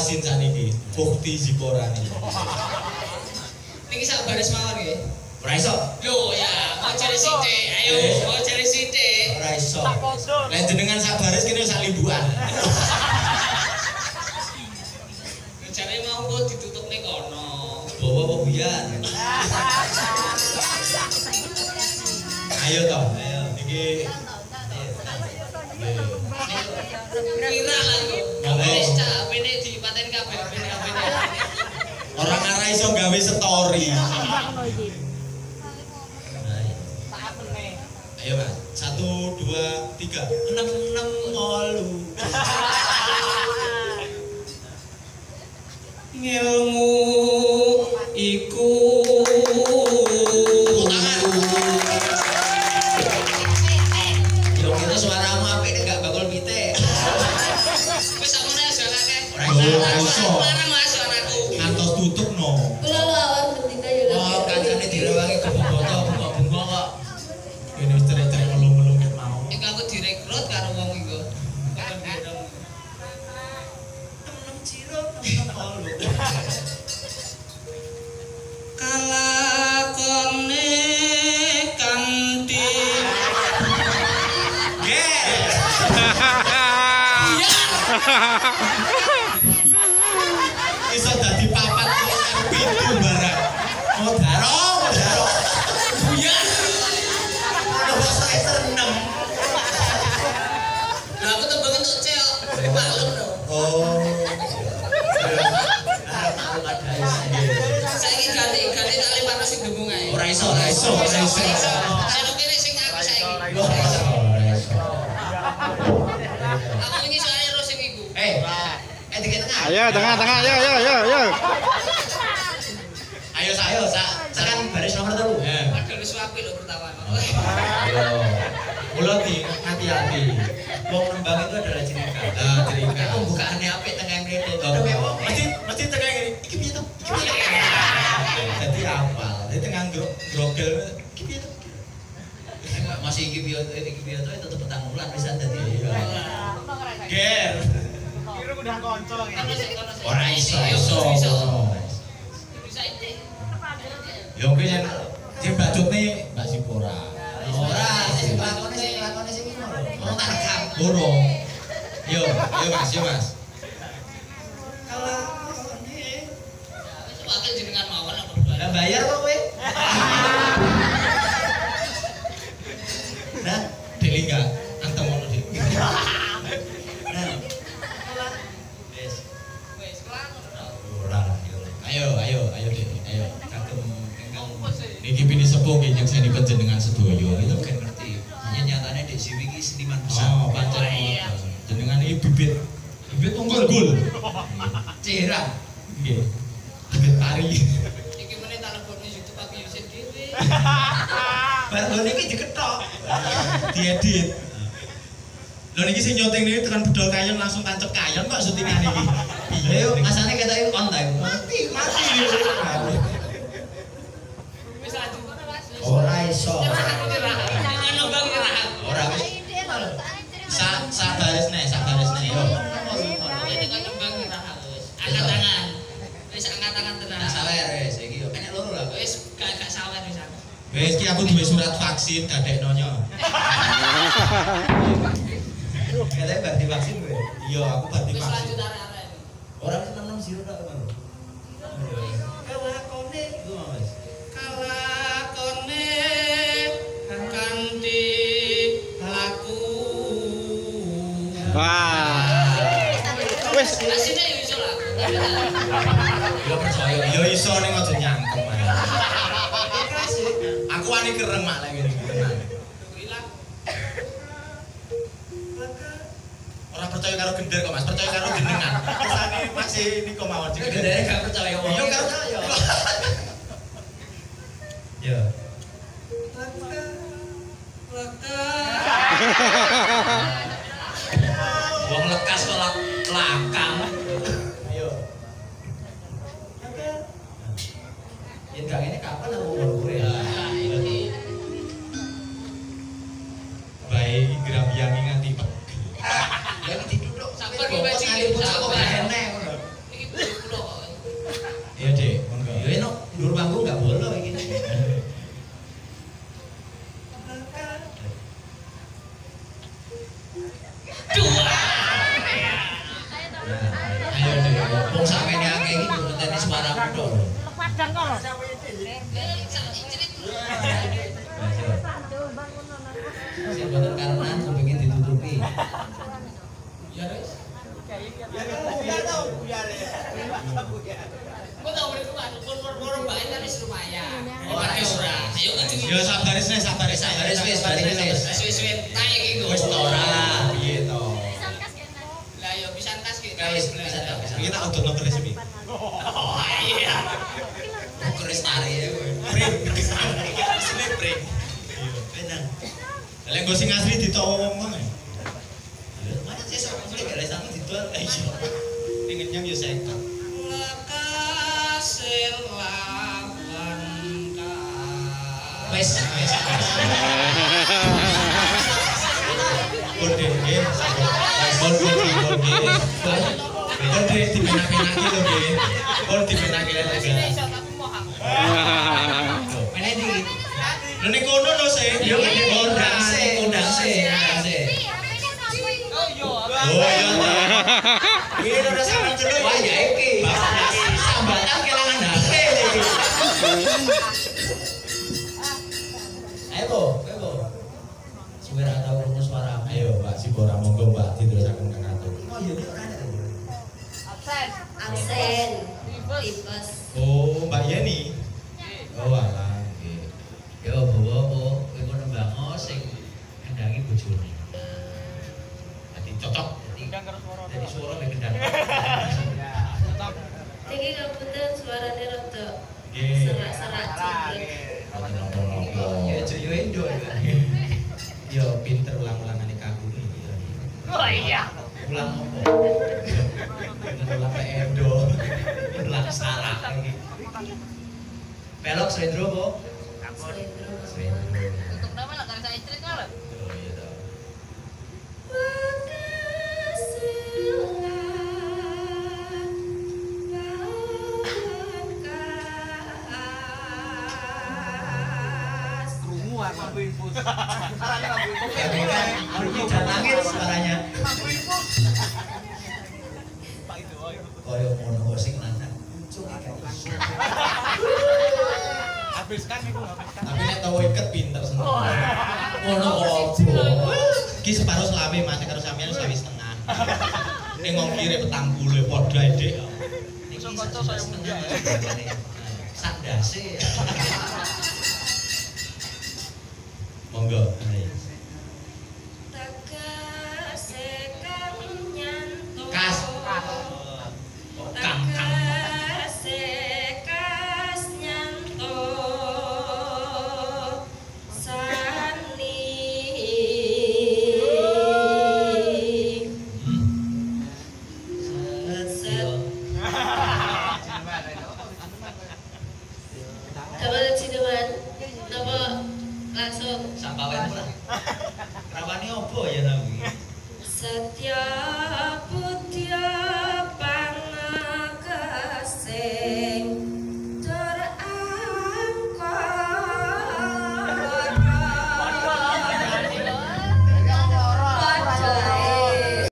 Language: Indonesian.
Yasin saniki. Bukti Zipora niki. Niki sak baris mawon nggih. Ora iso. Lho ya, mau cari sithik. Ayo, mau cari sithik. Ora iso. Lah jenengan sak baris kene sak limbuan. Jare mau kok ditutupne kono. Bawa apa buyan? Ayo toh, ayo niki. Kira lah kok. Wis cak apene dipateni kabeh apene. Orang arah iso gawe story. Ayo Mas, 1, 2, 3, 6 molu. Ngilmu iku yo kita suaramu apik nek gak bakul pite. Wis sakmene aja akeh. Ora iso. Larang Mas suaraku. Ngantos tutup no. Kula lu awan bertiga ya. Oh, kancane direwangi keboboto bunga-bunga kok. Ini wis cerik-cerik ngelung-ngelung ket mau. Iku aku direkrut karo wong iku. Kalakone kanthi Iso dadi papat pintu barang. Oh, daro. buyar. Nomor saya seneng. Lah aku tembang entuk cek kok. Maklum dong. Oh. Saiki ganti tak lempar sing dembung ae. Ora iso. Saya kene sing aku saiki. Aku wingi soalnya ro sing iku. Di tengah. Ayo tengah, ayo. Ayo kan baris nomor 3. Padahal wis apik lho pertama. Ayo. Mula hati-hati. Wong nembang itu adalah cerita. Cerita. Pembukaannya apik tengah mrene. Mesti tengah ngene. Iki piye to? Jadi apal. Jadi tengah grogel iki piye to? Masih iki piye to tetep petang bulan bisa dadi. Ger. Kira udah konco gitu. Ora iso. Bisa iki. Ya mungkin yang bacutnya Mbak Zipora. Ora, sing lakone sing ngono lho. Ono tak rekam. Burung. Yo Mas. Kalakone. Wis wakil jenengan mawon apa bayar. Lah bayar kok kowe? Nah, delinga antem ono dik. Nah. Wis kelar ngono. Ora. Ayo Dik. Ayo kagem ingkang niki pini sepuh nggih nyekseni panjenengan sedaya. Itu kan ngerti. Nyatane Dek Siwi iki seniman besar. Oh, pancen. Jenengan iki bibit unggul. Cerah. Nggih. Bibit pari. Iki meneh tak lebokne YouTube aku Yusin dhewe. Bar niki diketok. Diedit. Lho niki sing nyoteng niki tekan budal kayon langsung tancep kayon kok syutingan iki. Piye yo masane ketoke on time. Mati. Wis lanjut ngono Mas. Ora iso. Ono bang nyerah. Ora wis. Sak baris nek yo. Ini kan nembang nyerah wis. Angkat tangan. Wis angkat tangan tenan. Tak sawer wis iki yo. Enek loro lah. Wis gak sawer wis aku. Wis ki aku duwe surat vaksin dadekno nyo. Katanya bar divaksin kowe. Iya, aku bar Wis divaksin. lanjut arek-arek. Ora 660 tok kan. Kalakone iku Mas. Kalakone kanthi laku. Wah. Wis Asine yo iso lah. Yo percaya. Yo iso ning aja nyangkem. Aku wani kereng mak lek ngene tenan. Hilang. Ora percaya karo gender kok Mas, percaya karo jenengan. Kesane masih niko mawon iki. Gendere gak percaya wong. Yo karo yo. Yo. Wong lekas kok lakang. Ayo. Ya gak ngene kapan aku umur kowe ya. Baik Grabiangi nganti pegel. Ya iki duduk Sabar iki bajing iki. Sabar. Iki Ayo deh, wong sampeyan akeh iki yo ngenteni suaramu tok. Padang kok lho. Sing boten karenan kepengin ditutupi. Ya wis. Ya tau, buyar ya. Kok tau mriko Pak, pur-pur bae kan wis lumayan. Ora ora. Ayo kenceng. Ya sabar wis wis Wis entek iki nggo. Wis to ora, piye to. Lah yo pisan tas ki. Wis bisa to. Iki tak odono keris iki. Oh iya. Keris tari ya kowe. Pring. Asli pring. Iya, bener. Lah nggo sing asli ditawa wong-wong ae. Lha mana sih sok konflik gak lesane dituan ayo. Ning nyang yo 50. Lakasil lawan ka. Wes. Kode nggih. Kode dipenak-penaki lho nggih. Kode dipenaki lho nggih. Mana iki? Lho ning kono lho sih. Yo undang sih. Oh iya. Iki ora sampeyan celuk. Wah ya iki. Sambatan kelangan HP iki. Ayo, Bo. Suwe ra tau krungu suara. Ayo, Mbak Sibora monggo Mbak diterusaken Kang Atur. Oh iya ora ada. Absen. Tipes. Oh, Mbak Yeni. Oh alah, nggih. Yo bawa apa? Kowe kok nembang sing ngendangi bojone. Dadi cocok. Dadi suara mek kendang. Tinggi ngapunten suarane rada Nggih. serak-serak cilik. Nopo-nopo. Ya Joyo Indo ya. Yo pinter ulang-ulangane kaku iki. Oh iya. Ulang apa? Ulang Endo. Ulang salah iki. Pelok Srendro, Po. Srendro. Untuk nama lah karena saya istri kan. Oh iya toh. Krungu aku infus. Tapi kan hujan langit suaranya. Pak itu, oh itu. Koyo ngono sing lanang. Kucuk iki kan iso. Habiskan itu, habiskan. Tapi nek tau iket pinter seneng. Ngono opo? Iki separo selawe macet karo sampeyan sawi setengah. Ning ngongkire 40 padha Dik. Iso kanca saya muda ya. Sandase. Monggo. Ayo.